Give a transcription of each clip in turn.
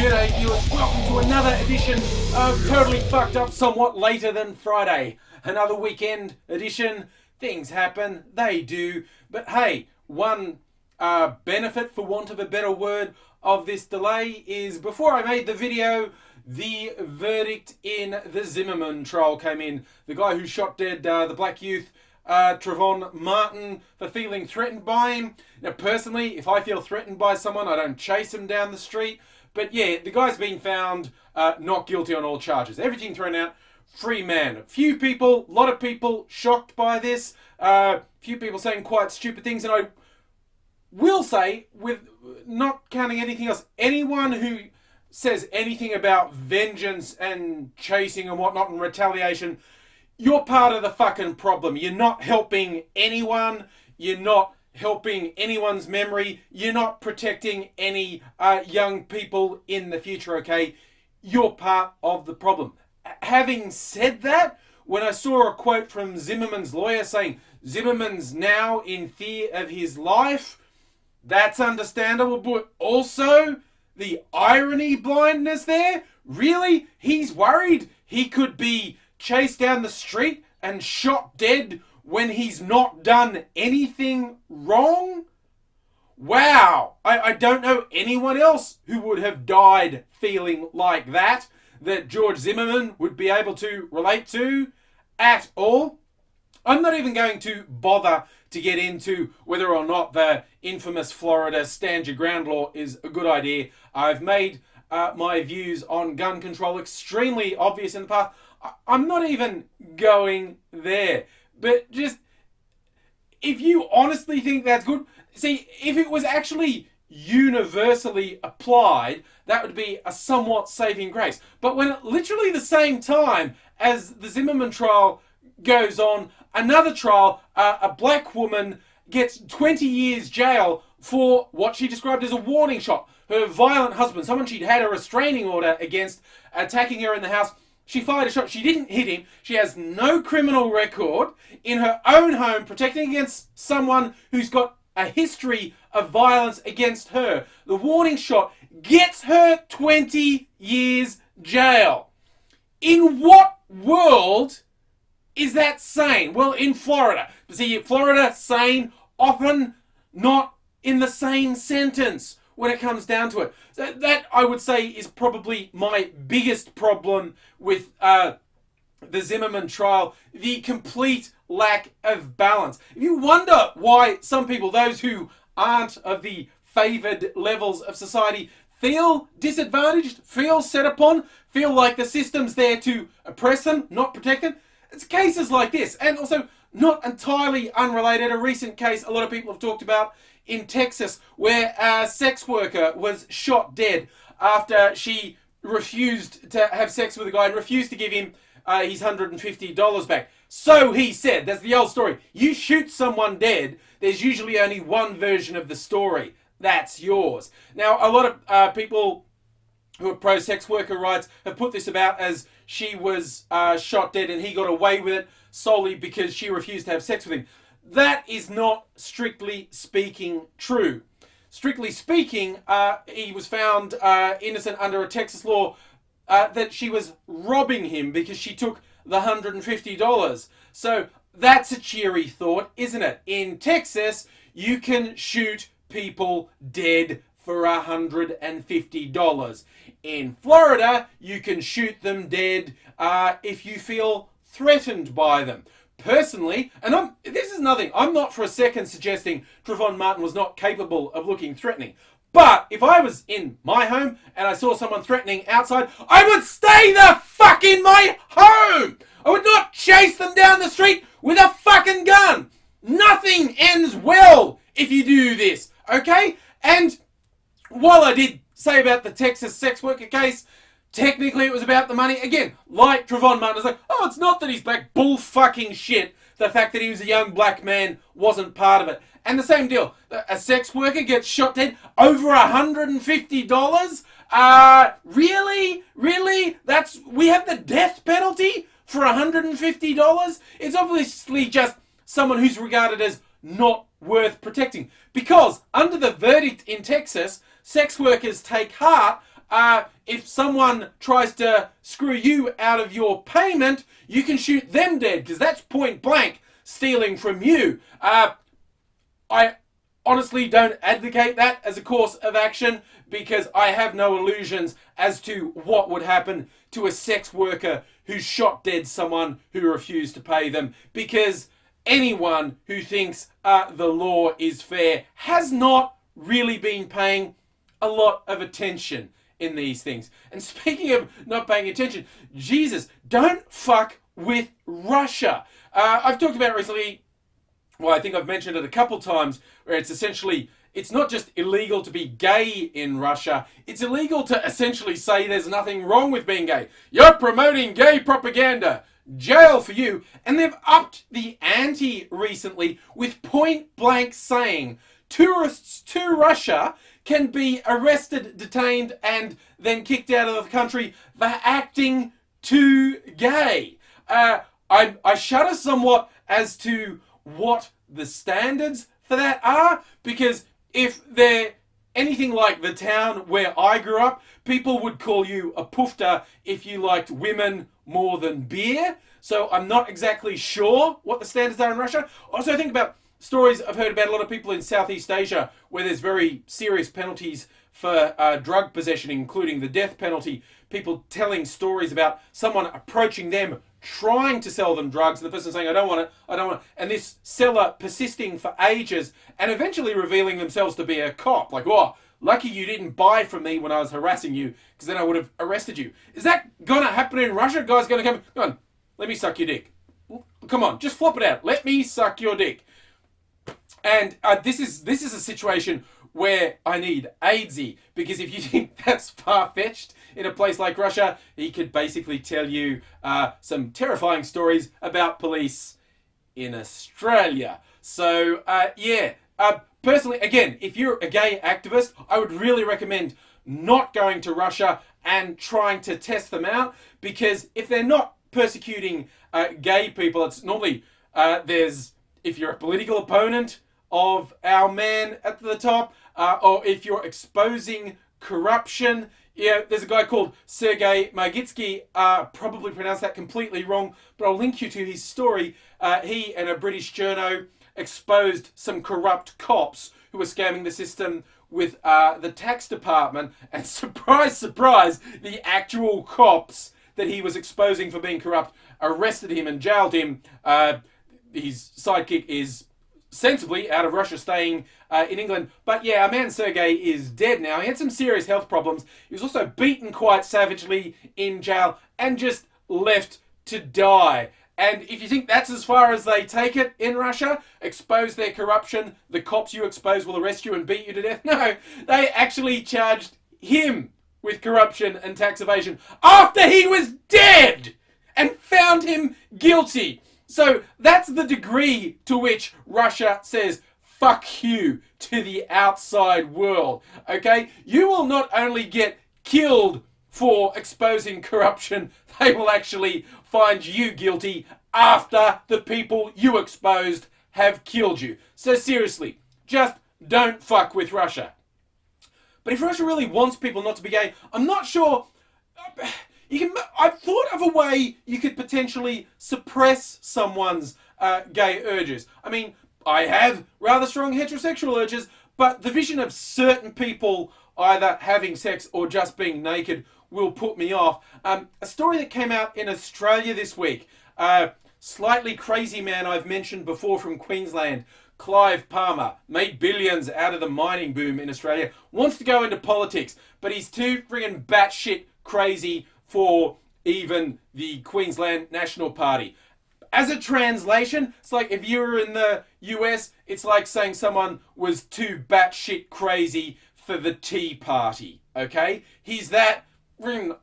G'day viewers, welcome to another edition of Totally Fucked Up Somewhat Later Than Friday. Another weekend edition. Things happen, they do. But hey, one benefit, for want of a better word, of this delay is before I made the video, the verdict in the Zimmerman trial came in. The guy who shot dead the black youth, Trayvon Martin, for feeling threatened by him. Now personally, if I feel threatened by someone, I don't chase him down the street. But yeah, the guy's been found not guilty on all charges. Everything thrown out, free man. A few people, a lot of people shocked by this. A few people saying quite stupid things. And I will say, with not counting anything else, anyone who says anything about vengeance and chasing and whatnot and retaliation, you're part of the fucking problem. You're not helping anyone. You're not helping anyone's memory. You're not protecting any young people in the future, okay? You're part of the problem. Having said that, when I saw a quote from Zimmerman's lawyer saying Zimmerman's now in fear of his life, that's understandable, but also the irony blindness there. Really? He's worried he could be chased down the street and shot dead when he's not done anything wrong? Wow. I don't know anyone else who would have died feeling like that George Zimmerman would be able to relate to at all. I'm not even going to bother to get into whether or not the infamous Florida stand your ground law is a good idea. I've made my views on gun control extremely obvious in the past. I'm not even going there. But just, if you honestly think that's good, see, if it was actually universally applied, that would be a somewhat saving grace. But when at literally the same time as the Zimmerman trial goes on, another trial, a black woman gets 20 years jail for what she described as a warning shot. Her violent husband, someone she'd had a restraining order against, attacking her in the house. She fired a shot. She didn't hit him. She has no criminal record in her own home, protecting against someone who's got a history of violence against her. The warning shot gets her 20 years jail. In what world is that sane? Well, in Florida. See, Florida, sane, often not in the same sentence when it comes down to it. So that, I would say, is probably my biggest problem with the Zimmerman trial, the complete lack of balance. If you wonder why some people, those who aren't of the favoured levels of society, feel disadvantaged, feel set upon, feel like the system's there to oppress them, not protect them, it's cases like this. And also, not entirely unrelated, a recent case a lot of people have talked about in Texas, where a sex worker was shot dead after she refused to have sex with a guy and refused to give him his $150 back. So he said, that's the old story. You shoot someone dead, there's usually only one version of the story. That's yours. Now, a lot of people who are pro-sex worker rights have put this about as she was shot dead and he got away with it solely because she refused to have sex with him. That is not, strictly speaking, true. Strictly speaking, he was found innocent under a Texas law that she was robbing him because she took the $150. So that's a cheery thought, isn't it? In Texas, you can shoot people dead for $150. In Florida, you can shoot them dead if you feel threatened by them. Personally, and this is nothing, I'm not for a second suggesting Trayvon Martin was not capable of looking threatening. But if I was in my home and I saw someone threatening outside, I would stay the fuck in my home! I would not chase them down the street with a fucking gun! Nothing ends well if you do this, okay? And while I did say about the Texas sex worker case, technically it was about the money. Again, like Trayvon Martin was like, oh, it's not that he's black. Bull fucking shit. The fact that he was a young black man wasn't part of it. And the same deal. A sex worker gets shot dead over $150? Really? Really? We have the death penalty for $150? It's obviously just someone who's regarded as not worth protecting. Because under the verdict in Texas, sex workers take heart If someone tries to screw you out of your payment, you can shoot them dead, because that's point blank stealing from you. I honestly don't advocate that as a course of action, because I have no illusions as to what would happen to a sex worker who shot dead someone who refused to pay them, because anyone who thinks the law is fair has not really been paying a lot of attention in these things. And speaking of not paying attention, Jesus, don't fuck with Russia. I've talked about it recently, well, I think I've mentioned it a couple times, where it's essentially, it's not just illegal to be gay in Russia, it's illegal to essentially say there's nothing wrong with being gay. You're promoting gay propaganda. Jail for you. And they've upped the ante recently with point blank saying tourists to Russia can be arrested, detained, and then kicked out of the country for acting too gay. I shudder somewhat as to what the standards for that are, because if they're anything like the town where I grew up, people would call you a poofter if you liked women more than beer. So I'm not exactly sure what the standards are in Russia. Also, think about stories I've heard about a lot of people in Southeast Asia where there's very serious penalties for drug possession, including the death penalty. People telling stories about someone approaching them, trying to sell them drugs, and the person saying, I don't want it, I don't want it. And this seller persisting for ages and eventually revealing themselves to be a cop. Like, oh, lucky you didn't buy from me when I was harassing you, because then I would have arrested you. Is that going to happen in Russia? Guys going to come on, let me suck your dick. Come on, just flop it out. Let me suck your dick. And this is a situation where I need AIDSy, because if you think that's far-fetched in a place like Russia, he could basically tell you some terrifying stories about police in Australia. So, personally, again, if you're a gay activist, I would really recommend not going to Russia and trying to test them out, because if they're not persecuting gay people, it's normally if you're a political opponent of our man at the top, or if you're exposing corruption. Yeah, there's a guy called Sergei Magnitsky, probably pronounced that completely wrong, but I'll link you to his story. He and a British journo exposed some corrupt cops who were scamming the system with the tax department, and surprise, surprise, the actual cops that he was exposing for being corrupt arrested him and jailed him. His sidekick is sensibly out of Russia, staying in England. But yeah, our man Sergei is dead now. He had some serious health problems. He was also beaten quite savagely in jail and just left to die. And if you think that's as far as they take it in Russia, expose their corruption, the cops you expose will arrest you and beat you to death. No, they actually charged him with corruption and tax evasion after he was dead and found him guilty. So that's the degree to which Russia says fuck you to the outside world, okay? You will not only get killed for exposing corruption, they will actually find you guilty after the people you exposed have killed you. So seriously, just don't fuck with Russia. But if Russia really wants people not to be gay, I'm not sure. I've thought of a way you could potentially suppress someone's gay urges. I mean, I have rather strong heterosexual urges, but the vision of certain people either having sex or just being naked will put me off. A story that came out in Australia this week. Slightly crazy man I've mentioned before from Queensland, Clive Palmer, made billions out of the mining boom in Australia, wants to go into politics, but he's too friggin' batshit crazy for even the Queensland National Party. As a translation, it's like if you were in the US, it's like saying someone was too batshit crazy for the Tea Party, okay? He's that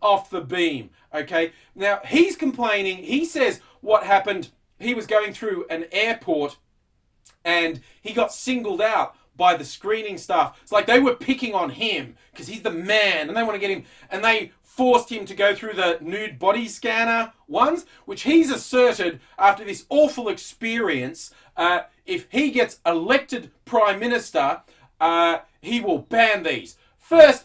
off the beam, okay? Now, he's complaining. He says what happened, he was going through an airport and he got singled out by the screening staff. It's like they were picking on him because he's the man and they want to get him, and they forced him to go through the nude body scanner ones, which he's asserted after this awful experience, if he gets elected Prime Minister, he will ban these. First,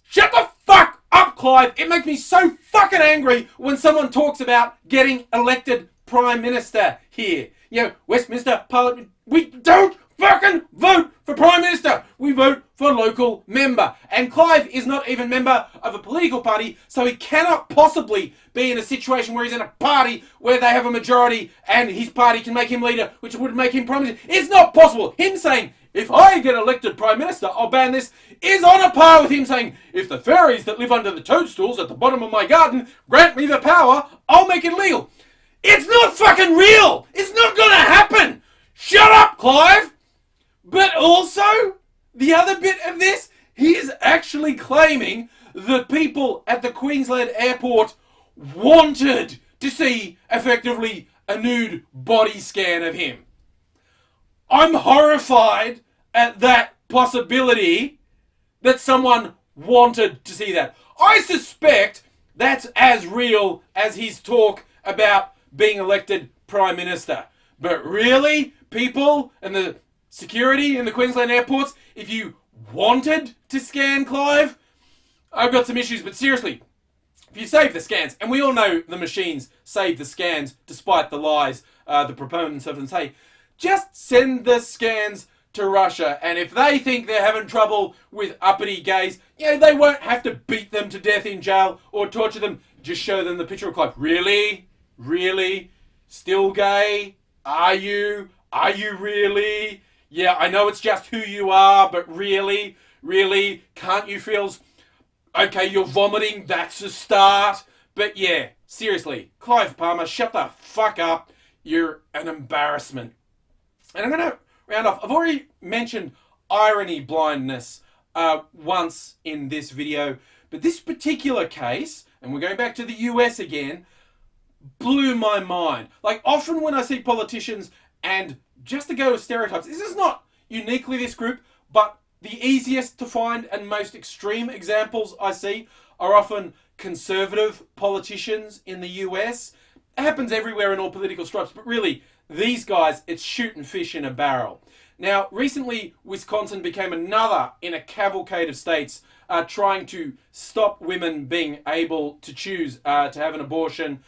shut the fuck up, Clive. It makes me so fucking angry when someone talks about getting elected Prime Minister here. You know, Westminster Parliament, we don't fucking vote for Prime Minister. We vote for local member. And Clive is not even member of a political party, so he cannot possibly be in a situation where he's in a party where they have a majority and his party can make him leader, which would make him Prime Minister. It's not possible. Him saying, if I get elected Prime Minister, I'll ban this, is on a par with him saying, if the fairies that live under the toadstools at the bottom of my garden grant me the power, I'll make it legal. It's not fucking real. It's not going to happen. Shut up, Clive. But also, the other bit of this, he is actually claiming that people at the Queensland airport wanted to see, effectively, a nude body scan of him. I'm horrified at that possibility that someone wanted to see that. I suspect that's as real as his talk about being elected Prime Minister. But really, people and the security in the Queensland airports, if you wanted to scan Clive, I've got some issues, but seriously, if you save the scans, and we all know the machines save the scans despite the lies the proponents of them say, just send the scans to Russia, and if they think they're having trouble with uppity gays, they won't have to beat them to death in jail or torture them. Just show them the picture of Clive. Really? Really? Still gay? Are you? Are you really? Yeah, I know it's just who you are, but really? Really? Can't you feel... Okay, you're vomiting, that's a start. But yeah, seriously, Clive Palmer, shut the fuck up. You're an embarrassment. And I'm going to round off. I've already mentioned irony blindness once in this video, but this particular case, and we're going back to the US again, blew my mind. Like, often when I see politicians, and just to go with stereotypes, this is not uniquely this group, but the easiest to find and most extreme examples I see are often conservative politicians in the US. It happens everywhere in all political stripes, but really, these guys, it's shooting fish in a barrel. Now, recently, Wisconsin became another in a cavalcade of states trying to stop women being able to choose to have an abortion,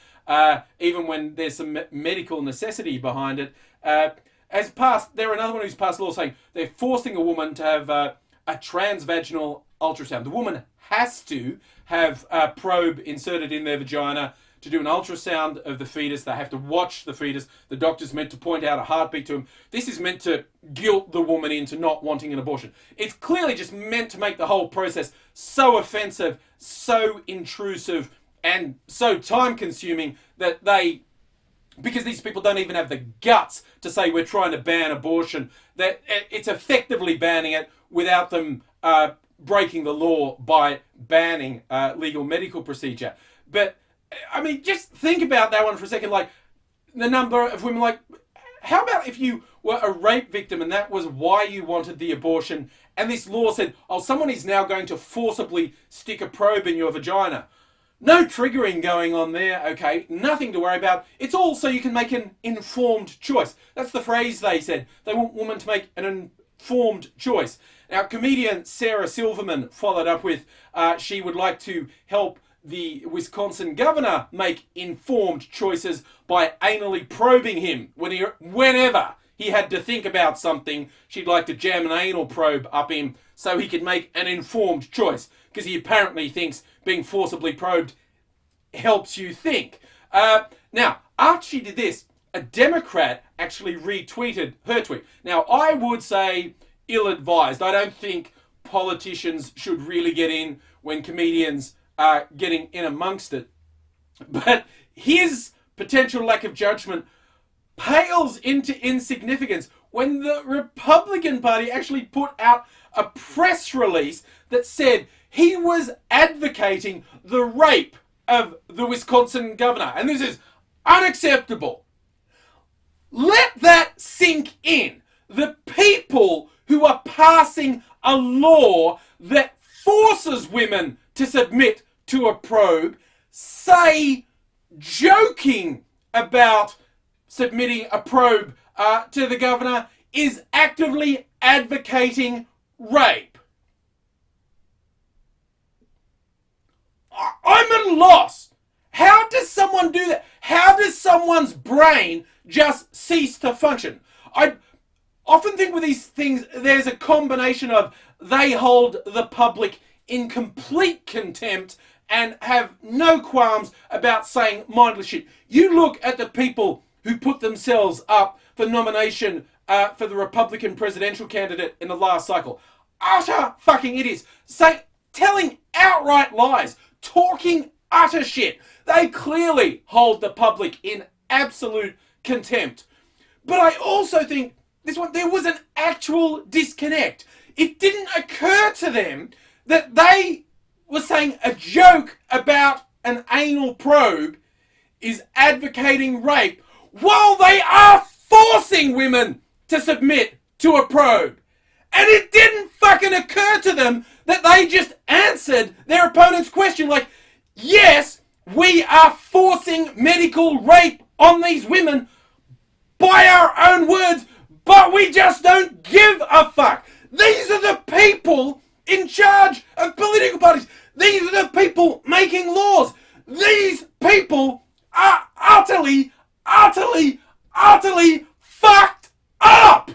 even when there's some medical necessity behind it. They're another one who's passed a law saying they're forcing a woman to have a transvaginal ultrasound. The woman has to have a probe inserted in their vagina to do an ultrasound of the fetus. They have to watch the fetus. The doctor's meant to point out a heartbeat to him. This is meant to guilt the woman into not wanting an abortion. It's clearly just meant to make the whole process so offensive, so intrusive, and so time-consuming that because these people don't even have the guts to say we're trying to ban abortion, that it's effectively banning it without them breaking the law by banning legal medical procedure. But, I mean, just think about that one for a second. Like, the number of women, like, how about if you were a rape victim and that was why you wanted the abortion, and this law said, oh, someone is now going to forcibly stick a probe in your vagina. No triggering going on there, okay? Nothing to worry about. It's all so you can make an informed choice. That's the phrase they said. They want women to make an informed choice. Now, comedian Sarah Silverman followed up with, she would like to help the Wisconsin governor make informed choices by anally probing him whenever he had to think about something. She'd like to jam an anal probe up him so he could make an informed choice, because he apparently thinks being forcibly probed helps you think. Now, after she did this, a Democrat actually retweeted her tweet. Now, I would say ill-advised. I don't think politicians should really get in when comedians are getting in amongst it. But his potential lack of judgment pales into insignificance when the Republican Party actually put out a press release that said he was advocating the rape of the Wisconsin governor. And this is unacceptable. Let that sink in. The people who are passing a law that forces women to submit to a probe say, joking about submitting a probe to the governor is actively advocating rape. I'm at a loss. How does someone do that? How does someone's brain just cease to function? I often think with these things, there's a combination of they hold the public in complete contempt and have no qualms about saying mindless shit. You look at the people who put themselves up for nomination for the Republican presidential candidate in the last cycle. Utter fucking idiots. Telling outright lies. Talking utter shit. They clearly hold the public in absolute contempt. But I also think there was an actual disconnect. It didn't occur to them that they were saying a joke about an anal probe is advocating rape while they are forcing women to submit to a probe. And it didn't fucking occur to them that they just answered their opponent's question like, yes, we are forcing medical rape on these women by our own words, but we just don't give a fuck. These are the people in charge of political parties. These are the people making laws. These people are utterly, utterly, utterly fucked up.